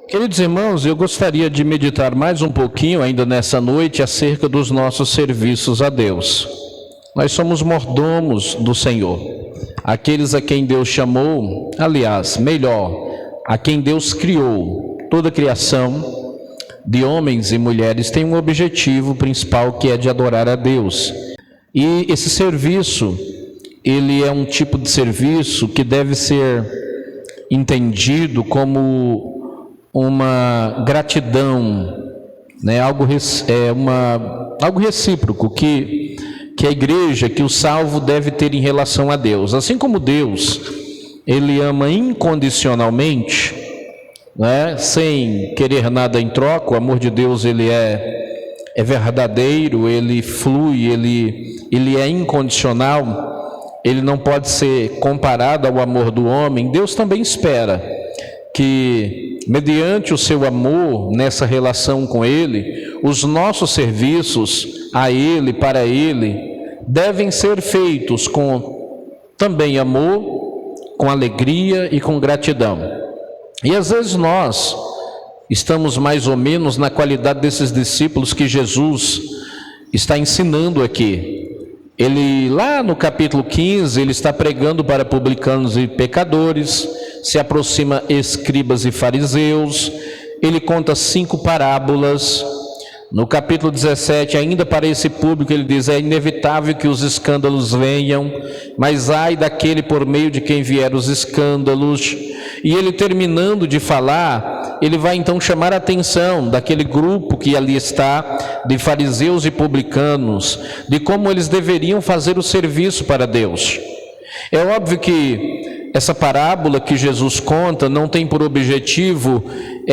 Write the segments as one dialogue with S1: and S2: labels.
S1: Queridos irmãos, eu gostaria de meditar mais um pouquinho ainda nessa noite acerca dos nossos serviços a Deus. Nós somos mordomos do Senhor, aqueles a quem Deus chamou, aliás, melhor, a quem Deus criou. Toda a criação de homens e mulheres tem um objetivo principal, que é de adorar a Deus. E esse serviço, ele é um tipo de serviço que deve ser entendido como uma gratidão, né? algo recíproco que a igreja, que o salvo deve ter em relação a Deus. Assim como Deus, ele ama incondicionalmente, né? Sem querer nada em troca. O amor de Deus, ele é verdadeiro, ele flui, ele é incondicional, ele não pode ser comparado ao amor do homem. Deus também espera que, mediante o seu amor nessa relação com Ele, os nossos serviços a Ele, para Ele, devem ser feitos com também amor, com alegria e com gratidão. E às vezes nós estamos mais ou menos na qualidade desses discípulos que Jesus está ensinando aqui. Ele, lá no capítulo 15, ele está pregando para publicanos e pecadores, se aproxima escribas e fariseus, ele conta 5 parábolas. No capítulo 17, ainda para esse público, ele diz: é inevitável que os escândalos venham, mas ai daquele por meio de quem vier os escândalos. E ele, terminando de falar, ele vai então chamar a atenção daquele grupo que ali está, de fariseus e publicanos, de como eles deveriam fazer o serviço para Deus. É óbvio que essa parábola que Jesus conta não tem por objetivo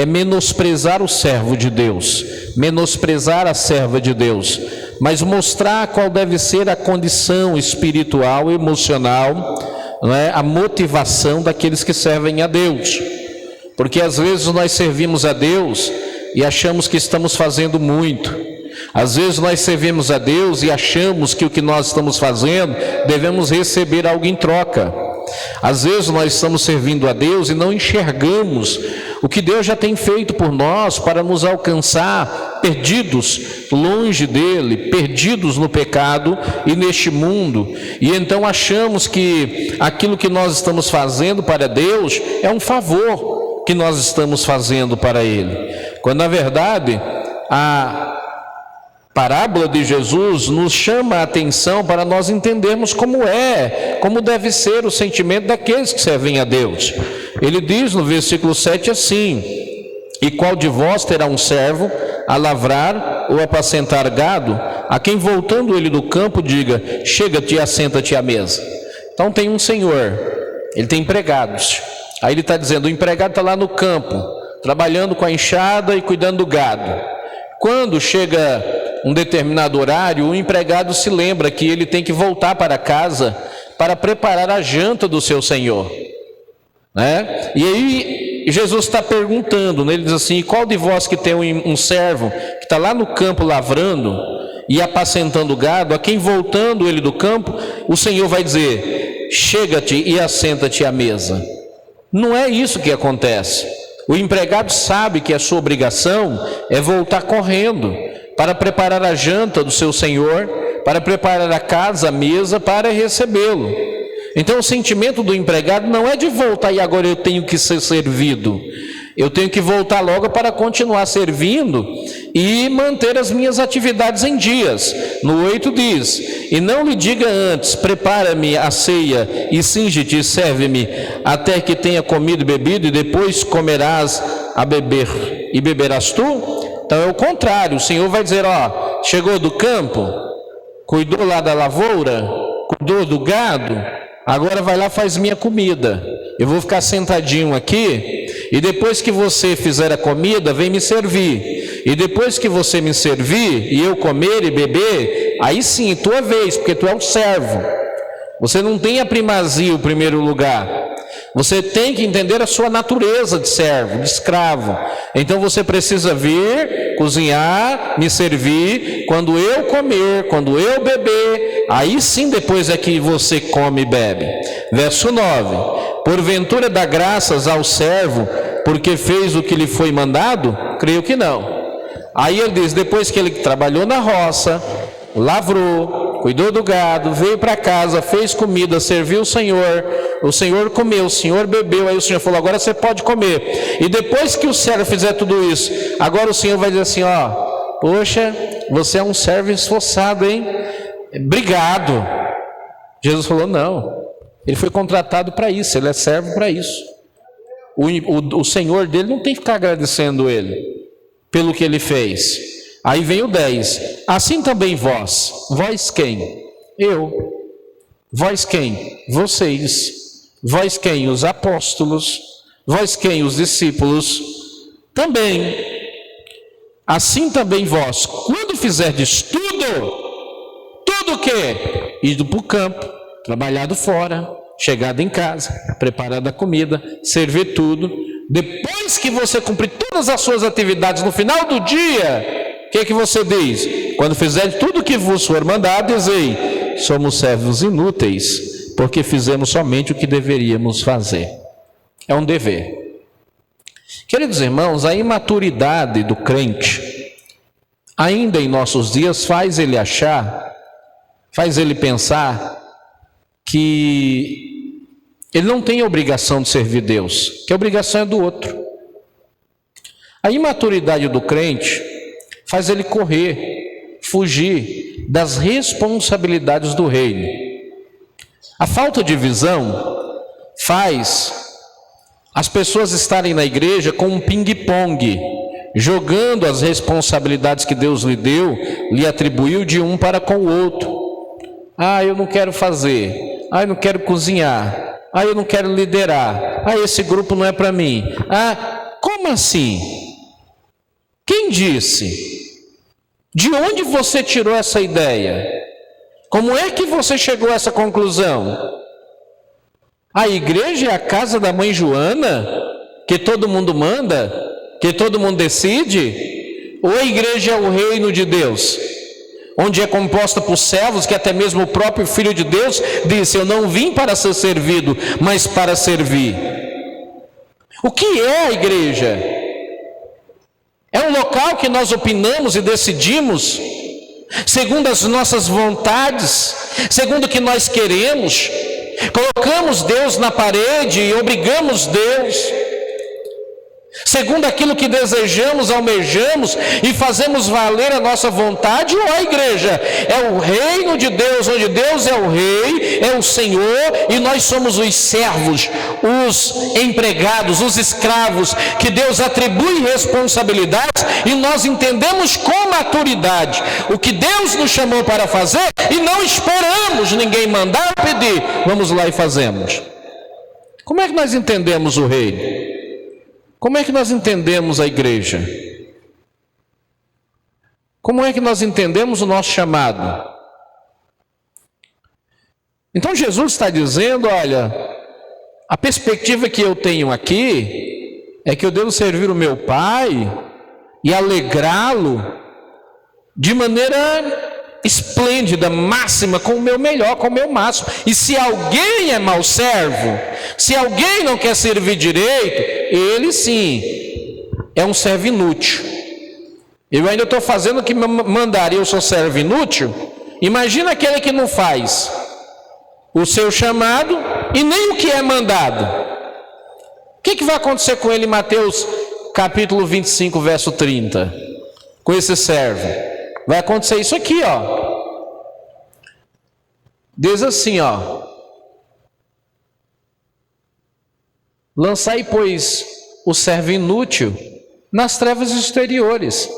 S1: menosprezar o servo de Deus, menosprezar a serva de Deus, mas mostrar qual deve ser a condição espiritual e emocional, né, a motivação daqueles que servem a Deus. Porque às vezes nós servimos a Deus e achamos que estamos fazendo muito. Às vezes nós servimos a Deus e achamos que o que nós estamos fazendo devemos receber algo em troca. Às vezes nós estamos servindo a Deus e não enxergamos o que Deus já tem feito por nós para nos alcançar, perdidos longe dele, perdidos no pecado e neste mundo. E então achamos que aquilo que nós estamos fazendo para Deus é um favor que nós estamos fazendo para ele, quando na verdade a parábola de Jesus nos chama a atenção para nós entendermos como deve ser o sentimento daqueles que servem a Deus. Ele diz no versículo 7 assim: e qual de vós terá um servo a lavrar ou apacentar gado, a quem voltando ele do campo diga: chega-te e assenta-te à mesa? Então tem um senhor, ele tem empregados. Aí ele está dizendo: o empregado está lá no campo, trabalhando com a enxada e cuidando do gado. Quando chega um determinado horário, o empregado se lembra que ele tem que voltar para casa para preparar a janta do seu senhor, né? E aí Jesus está perguntando, né? Ele diz assim: qual de vós que tem um servo que está lá no campo lavrando e apacentando o gado, a quem voltando ele do campo, o senhor vai dizer: chega-te e assenta-te à mesa? Não é isso que acontece. O empregado sabe que a sua obrigação é voltar correndo para preparar a janta do seu senhor, para preparar a casa, a mesa, para recebê-lo. Então o sentimento do empregado não é de voltar e agora eu tenho que ser servido. Eu tenho que voltar logo para continuar servindo e manter as minhas atividades em dias. No 8 diz: e não lhe diga antes: prepara-me a ceia e cinge-te e serve-me, até que tenha comido e bebido, e depois comerás a beber e beberás tu? Então é o contrário. O Senhor vai dizer: ó, chegou do campo, cuidou lá da lavoura, cuidou do gado, agora vai lá, faz minha comida. Eu vou ficar sentadinho aqui, e depois que você fizer a comida, vem me servir. E depois que você me servir e eu comer e beber, aí sim, tua vez, porque tu é o servo. Você não tem a primazia, o primeiro lugar. Você tem que entender a sua natureza de servo, de escravo. Então você precisa vir, cozinhar, me servir. Quando eu comer, quando eu beber, aí sim depois é que você come e bebe. Verso 9: porventura dá graças ao servo porque fez o que lhe foi mandado? Creio que não. Aí ele diz, depois que ele trabalhou na roça, lavrou, cuidou do gado, veio para casa, fez comida, serviu o Senhor comeu, o Senhor bebeu, aí o Senhor falou, agora você pode comer. E depois que o servo fizer tudo isso, agora o Senhor vai dizer assim, ó, poxa, você é um servo esforçado, hein? Obrigado. Jesus falou, não, ele foi contratado para isso, ele é servo para isso. O Senhor dele não tem que ficar agradecendo ele pelo que ele fez. Aí vem o 10, assim também vós quem? Eu. Vós quem? Vocês. Vós quem? Os apóstolos. Vós quem? Os discípulos. Também. Assim também vós, quando fizerdes tudo o quê? Ido para o campo, trabalhado fora, chegado em casa, preparado a comida, servir tudo. Depois que você cumprir todas as suas atividades no final do dia, o que você diz? Quando fizer tudo o que vos for mandado, dizei, somos servos inúteis, porque fizemos somente o que deveríamos fazer. É um dever. Queridos irmãos, a imaturidade do crente, ainda em nossos dias, faz ele pensar que ele não tem a obrigação de servir Deus, que a obrigação é do outro. A imaturidade do crente faz ele correr, fugir das responsabilidades do reino. A falta de visão faz as pessoas estarem na igreja com um ping-pong, jogando as responsabilidades que Deus lhe deu, lhe atribuiu de um para com o outro. Ah, eu não quero fazer. Ah, eu não quero cozinhar. Ah, eu não quero liderar. Ah, esse grupo não é para mim. Ah, como assim? Quem disse? De onde você tirou essa ideia? Como é que você chegou a essa conclusão? A igreja é a casa da mãe Joana, que todo mundo manda, que todo mundo decide? Ou a igreja é o reino de Deus, onde é composta por servos, que até mesmo o próprio Filho de Deus disse, eu não vim para ser servido, mas para servir. O que é a igreja? É um local que nós opinamos e decidimos, segundo as nossas vontades, segundo o que nós queremos, colocamos Deus na parede e obrigamos Deus, segundo aquilo que desejamos, almejamos e fazemos valer a nossa vontade. Ou a igreja é o reino de Deus, onde Deus é o rei, é o Senhor, e nós somos os servos, os empregados, os escravos, que Deus atribui responsabilidades, e nós entendemos com maturidade o que Deus nos chamou para fazer, e não esperamos ninguém mandar ou pedir, vamos lá e fazemos. Como é que nós entendemos o reino? Como é que nós entendemos a igreja? Como é que nós entendemos o nosso chamado? Então Jesus está dizendo, olha, a perspectiva que eu tenho aqui é que eu devo servir o meu Pai e alegrá-lo de maneira esplêndida, máxima, com o meu melhor, com o meu máximo. E se alguém é mau servo, se alguém não quer servir direito, ele sim é um servo inútil. Eu ainda estou fazendo o que me mandaram, eu sou servo inútil. Imagina aquele que não faz o seu chamado e nem o que é mandado. O que vai acontecer com ele em Mateus capítulo 25, verso 30? Com esse servo? Vai acontecer isso aqui, ó. Diz assim, ó. Lançai, pois, o servo inútil nas trevas exteriores.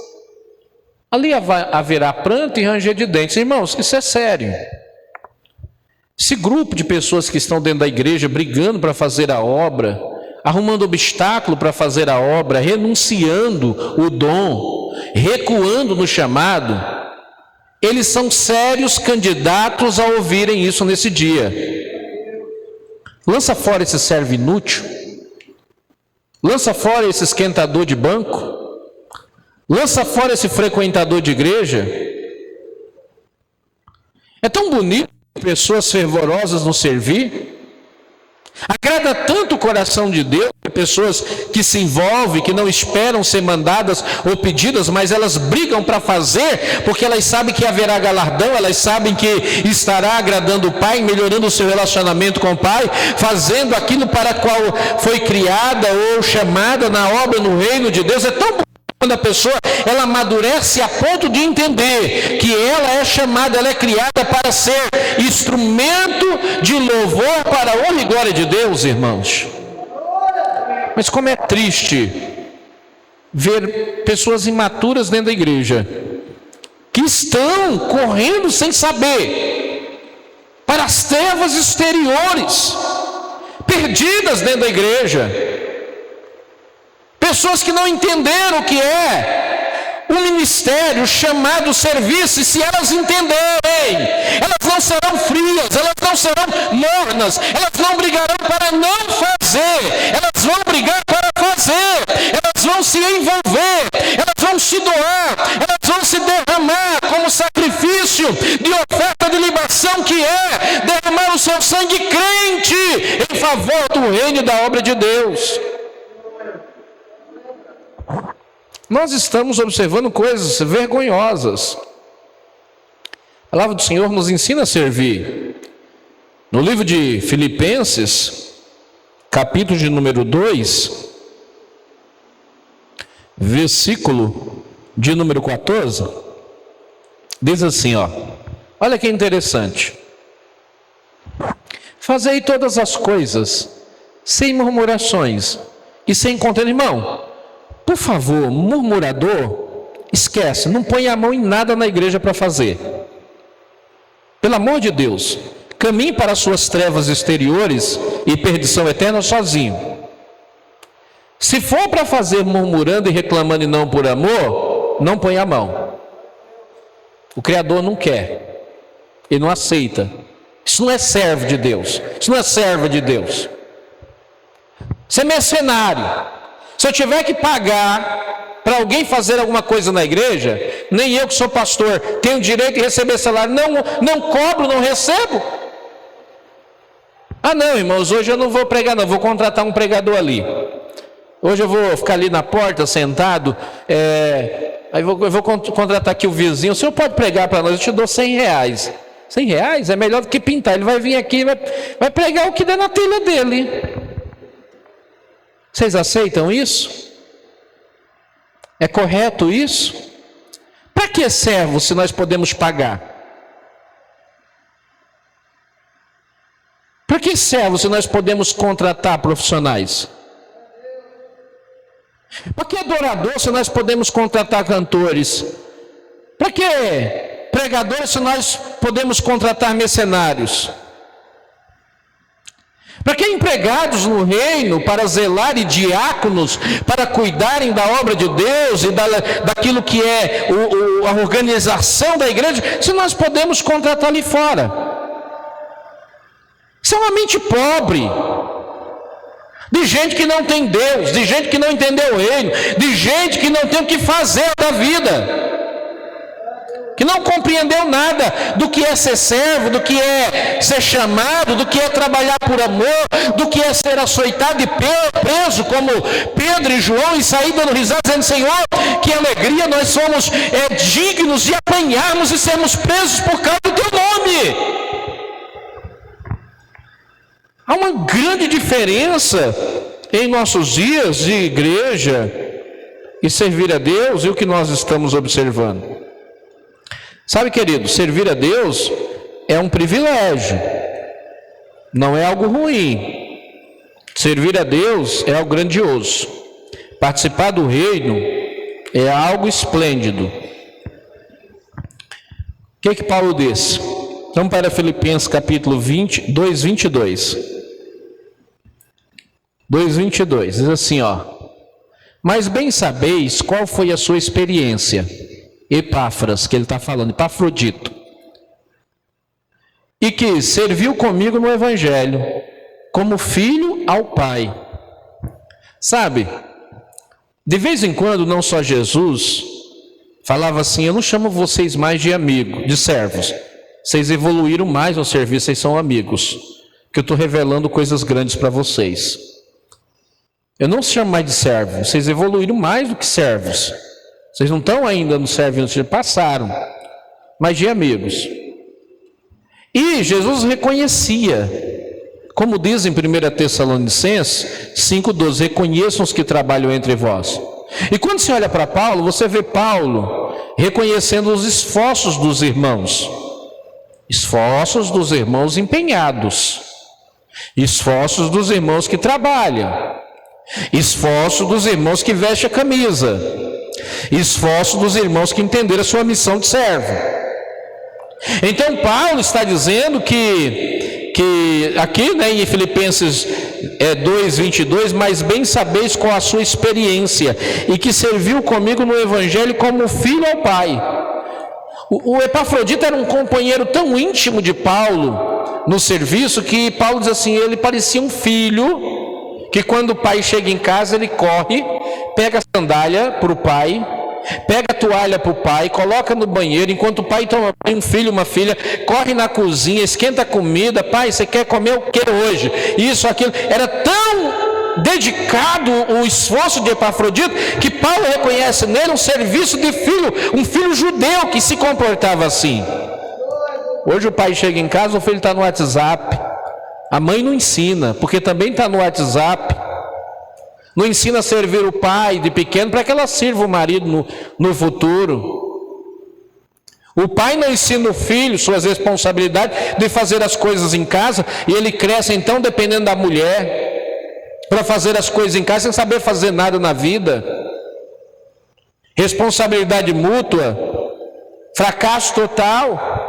S1: Ali haverá pranto e ranger de dentes. Irmãos, isso é sério. Esse grupo de pessoas que estão dentro da igreja brigando para fazer a obra, arrumando obstáculo para fazer a obra, renunciando o dom, recuando no chamado, eles são sérios candidatos a ouvirem isso nesse dia. Lança fora esse servo inútil, lança fora esse esquentador de banco, lança fora esse frequentador de igreja. É tão bonito pessoas fervorosas no servir, Agrada tanto o coração de Deus, pessoas que se envolvem, que não esperam ser mandadas ou pedidas, mas elas brigam para fazer, porque elas sabem que haverá galardão, elas sabem que estará agradando o Pai, melhorando o seu relacionamento com o Pai, fazendo aquilo para qual foi criada ou chamada na obra, no reino de Deus. É tão bom quando a pessoa ela amadurece a ponto de entender que ela é chamada, ela é criada para ser instrumento de louvor para a honra e glória de Deus, irmãos. Mas como é triste ver pessoas imaturas dentro da igreja, que estão correndo sem saber, para as trevas exteriores, perdidas dentro da igreja. Pessoas que não entenderam o que é o ministério, o chamado serviço, e se elas entenderem, elas não serão frias, elas não serão mornas, elas não brigarão para não fazer, elas vão brigar para fazer, elas vão se envolver, elas vão se doar, elas vão se derramar como sacrifício de oferta de libação, que é derramar o seu sangue crente em favor do reino e da obra de Deus. Nós estamos observando coisas vergonhosas. A palavra do Senhor nos ensina a servir. No livro de Filipenses, capítulo de número 2, versículo de número 14, diz assim, olha que interessante: fazei todas as coisas sem murmurações e sem contenda. Irmão, por favor, murmurador, esquece, não põe a mão em nada na igreja para fazer. Pelo amor de Deus, caminhe para as suas trevas exteriores e perdição eterna sozinho. Se for para fazer murmurando e reclamando e não por amor, não põe a mão. O Criador não quer, Ele não aceita. Isso não é servo de Deus, isso não é serva de Deus. Isso é mercenário. Se eu tiver que pagar para alguém fazer alguma coisa na igreja, nem eu que sou pastor tenho direito de receber salário. Não cobro, não recebo. Ah não, irmãos, hoje eu não vou pregar não, vou contratar um pregador ali. Hoje eu vou ficar ali na porta sentado, aí eu vou contratar aqui o vizinho. O senhor pode pregar para nós, eu te dou R$100. R$100 é melhor do que pintar. Ele vai vir aqui e vai pregar o que der na telha dele. Vocês aceitam isso? É correto isso? Para que servo se nós podemos pagar? Para que servo se nós podemos contratar profissionais? Para que adorador se nós podemos contratar cantores? Para que pregadores se nós podemos contratar mercenários? Para que empregados no reino para zelar e diáconos para cuidarem da obra de Deus e daquilo que é a organização da igreja, se nós podemos contratar ali fora? Isso é uma mente pobre, de gente que não tem Deus, de gente que não entendeu o reino, de gente que não tem o que fazer da vida, que não compreendeu nada do que é ser servo, do que é ser chamado, do que é trabalhar por amor, do que é ser açoitado e preso como Pedro e João, e sair dando risada dizendo: Senhor, que alegria nós somos dignos de apanharmos e sermos presos por causa do teu nome. Há uma grande diferença em nossos dias de igreja e servir a Deus e o que nós estamos observando. Sabe, querido, servir a Deus é um privilégio, não é algo ruim. Servir a Deus é algo grandioso. Participar do reino é algo esplêndido. O que Paulo diz? Vamos para Filipenses capítulo 2, 22. 2:22, diz assim, mas bem sabeis qual foi a sua experiência, Epáfras, que ele está falando, Epafrodito, e que serviu comigo no Evangelho, como filho ao Pai. Sabe, de vez em quando, não só Jesus falava assim: eu não chamo vocês mais de amigo, de servos, vocês evoluíram mais no serviço, vocês são amigos. que eu estou revelando coisas grandes para vocês. Eu não os chamo mais de servos, vocês evoluíram mais do que servos. Vocês não estão ainda no servo, vocês passaram, mas de amigos. E Jesus reconhecia, como diz em 1 Tessalonicenses 5,12, reconheçam os que trabalham entre vós. E quando você olha para Paulo, você vê Paulo reconhecendo os esforços dos irmãos empenhados, esforços dos irmãos que trabalham, esforços dos irmãos que vestem a camisa, esforço dos irmãos que entenderam a sua missão de servo. Então Paulo está dizendo que aqui, né, em Filipenses 2:22, mas bem sabeis qual a sua experiência e que serviu comigo no evangelho como filho ao Pai. O Epafrodito era um companheiro tão íntimo de Paulo no serviço que Paulo diz assim, ele parecia um filho que quando o pai chega em casa ele corre, pega a sandália para o pai, pega a toalha para o pai, coloca no banheiro, enquanto o pai toma banho, um filho, uma filha, corre na cozinha, esquenta a comida, pai, você quer comer o que hoje? Isso, aquilo, era tão dedicado o esforço de Epafrodito, que Paulo reconhece nele um serviço de filho, um filho judeu que se comportava assim. Hoje o pai chega em casa, o filho está no WhatsApp, a mãe não ensina, porque também está no WhatsApp, não ensina a servir o pai de pequeno para que ela sirva o marido no futuro. O pai não ensina o filho suas responsabilidades de fazer as coisas em casa, e ele cresce então dependendo da mulher para fazer as coisas em casa sem saber fazer nada na vida. Responsabilidade mútua, fracasso total.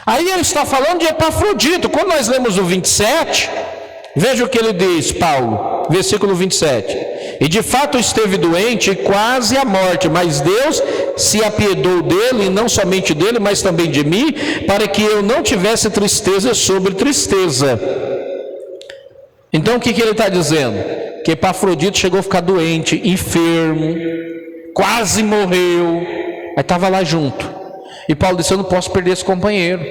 S1: Aí ele está falando de Epafrodito. Quando nós lemos o 27, veja o que ele diz, Paulo, versículo 27. E de fato esteve doente, quase à morte, mas Deus se apiedou dele, e não somente dele, mas também de mim, para que eu não tivesse tristeza sobre tristeza. Então o que ele está dizendo? Que Epafrodito chegou a ficar doente, enfermo, quase morreu, aí estava lá junto. E Paulo disse, eu não posso perder esse companheiro.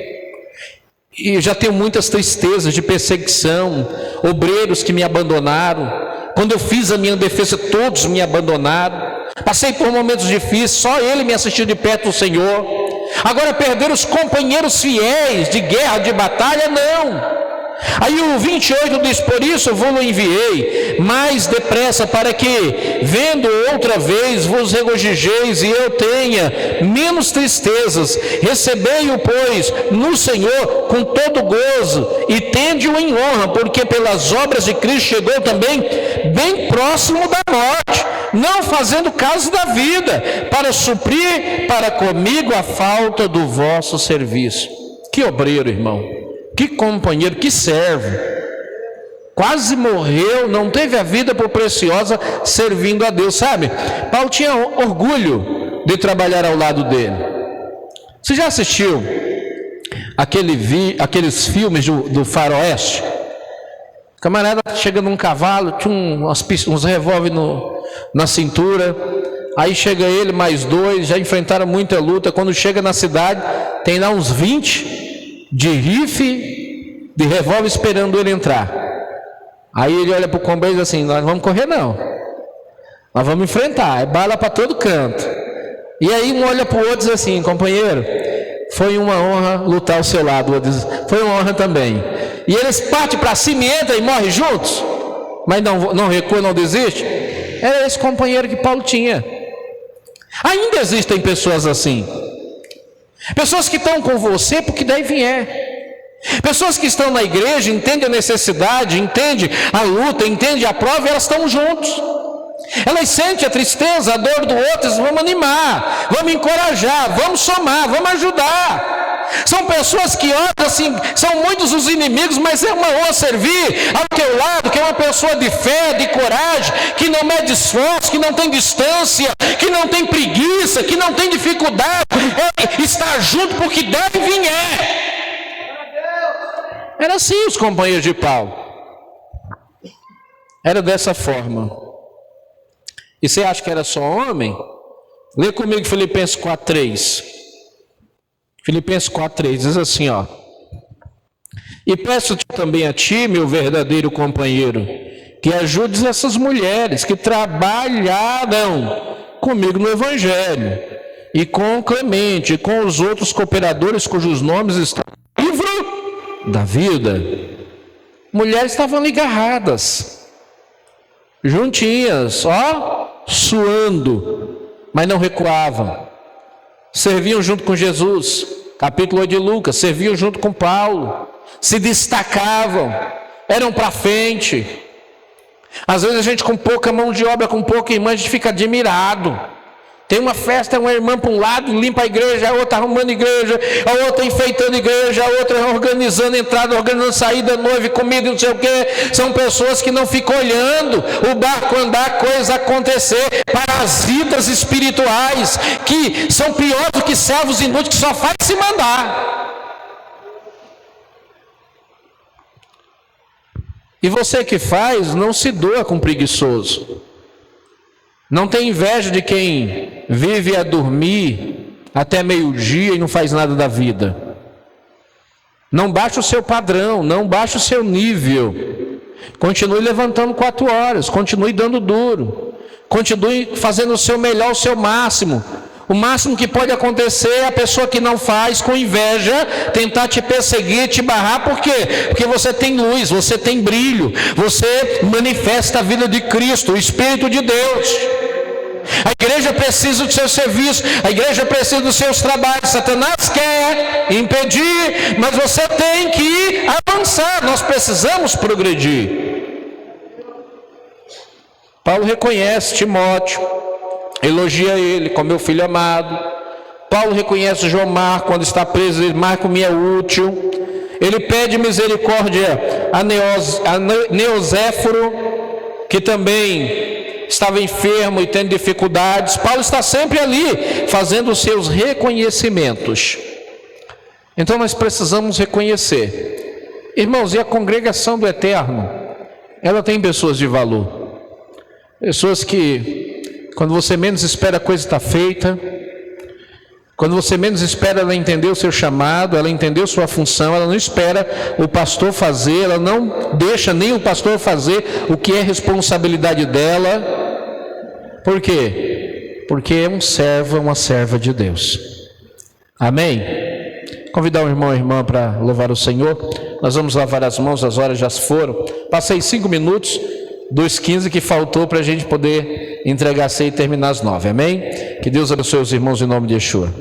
S1: E já tenho muitas tristezas de perseguição, obreiros que me abandonaram. Quando eu fiz a minha defesa, todos me abandonaram. Passei por momentos difíceis, só ele me assistiu de perto do Senhor. Agora perder os companheiros fiéis de guerra, de batalha, não. Aí o 28 diz, por isso vos enviei mais depressa, para que, vendo outra vez, vos regozijeis e eu tenha menos tristezas. Recebei-o, pois, no Senhor com todo gozo, e tende-o em honra, porque pelas obras de Cristo chegou também bem próximo da morte, não fazendo caso da vida, para suprir para comigo a falta do vosso serviço. Que obreiro, irmão! Que companheiro, que servo, quase morreu, não teve a vida por preciosa servindo a Deus, sabe? Paulo tinha orgulho de trabalhar ao lado dele. Você já assistiu aqueles filmes do faroeste? O camarada chega num cavalo, tinha uns revólver na cintura, aí chega ele mais dois, já enfrentaram muita luta. Quando chega na cidade, tem lá uns 20 de rifle, de revólver esperando ele entrar. Aí ele olha para o companheiro e diz assim, nós vamos correr não, nós vamos enfrentar, é bala para todo canto. E aí um olha para o outro e diz assim, companheiro, foi uma honra lutar ao seu lado. O outro diz, foi uma honra também. E eles partem para cima e entram e morrem juntos, mas não recua, não desiste. Era esse companheiro que Paulo tinha. Ainda existem pessoas assim, pessoas que estão com você porque daí vier. Pessoas que estão na igreja, entendem a necessidade, entendem a luta, entendem a prova, e elas estão juntos. Elas sentem a tristeza, a dor do outro, eles vamos animar, vamos encorajar, vamos somar, vamos ajudar. São pessoas que olham assim, são muitos os inimigos, mas é uma honra servir ao teu lado, que é uma pessoa de fé, de coragem, que não mede esforço, que não tem distância, que não tem preguiça, que não tem dificuldade, estar junto porque deve vir. Era assim os companheiros de Paulo. Era dessa forma. E você acha que era só homem? Lê comigo Filipenses 4:3. Filipenses 4:3 diz assim, ó: E peço-te também a ti, meu verdadeiro companheiro, que ajudes essas mulheres que trabalharam comigo no Evangelho, e com Clemente, e com os outros cooperadores cujos nomes estão no livro da vida. Mulheres estavam ali agarradas, juntinhas, suando, mas não recuavam. Serviam junto com Jesus, capítulo 8 de Lucas, serviam junto com Paulo, se destacavam, eram para frente. Às vezes a gente com pouca mão de obra, com pouca irmã, a gente fica admirado. Tem uma festa, uma irmã para um lado limpa a igreja, a outra arrumando a igreja, a outra enfeitando a igreja, a outra organizando entrada, organizando saída, noiva, comida, não sei o que. São pessoas que não ficam olhando o barco andar, coisa acontecer. Parasitas espirituais que são piores do que servos inúteis, que só faz se mandar. E você que faz, não se doa com preguiçoso. Não tem inveja de quem vive a dormir até meio-dia e não faz nada da vida. Não baixe o seu padrão, não baixe o seu nível. Continue levantando 4 horas, continue dando duro. Continue fazendo o seu melhor, o seu máximo. O máximo que pode acontecer é a pessoa que não faz, com inveja, tentar te perseguir, te barrar. Por quê? Porque você tem luz, você tem brilho, você manifesta a vida de Cristo, o Espírito de Deus. A igreja precisa do seu serviço, a igreja precisa dos seus trabalhos. Satanás quer impedir, mas você tem que avançar. Nós precisamos progredir. Paulo reconhece Timóteo, elogia ele como meu filho amado. Paulo reconhece João Marcos quando está preso, ele: Marco me é útil. Ele pede misericórdia a Neozéforo, que também estava enfermo e tendo dificuldades. Paulo está sempre ali fazendo os seus reconhecimentos. Então nós precisamos reconhecer, irmãos, e a congregação do Eterno, ela tem pessoas de valor, pessoas que quando você menos espera a coisa está feita, quando você menos espera ela entendeu o seu chamado, ela entendeu sua função, ela não espera o pastor fazer, ela não deixa nem o pastor fazer o que é responsabilidade dela. Por quê? Porque é um servo, uma serva de Deus. Amém? Convidar o irmão e a irmã para louvar o Senhor. Nós vamos lavar as mãos, as horas já foram. Passei 5 minutos dos 15 que faltou para a gente poder entregar a ceia e terminar às 9. Amém? Que Deus abençoe os irmãos em nome de Yeshua.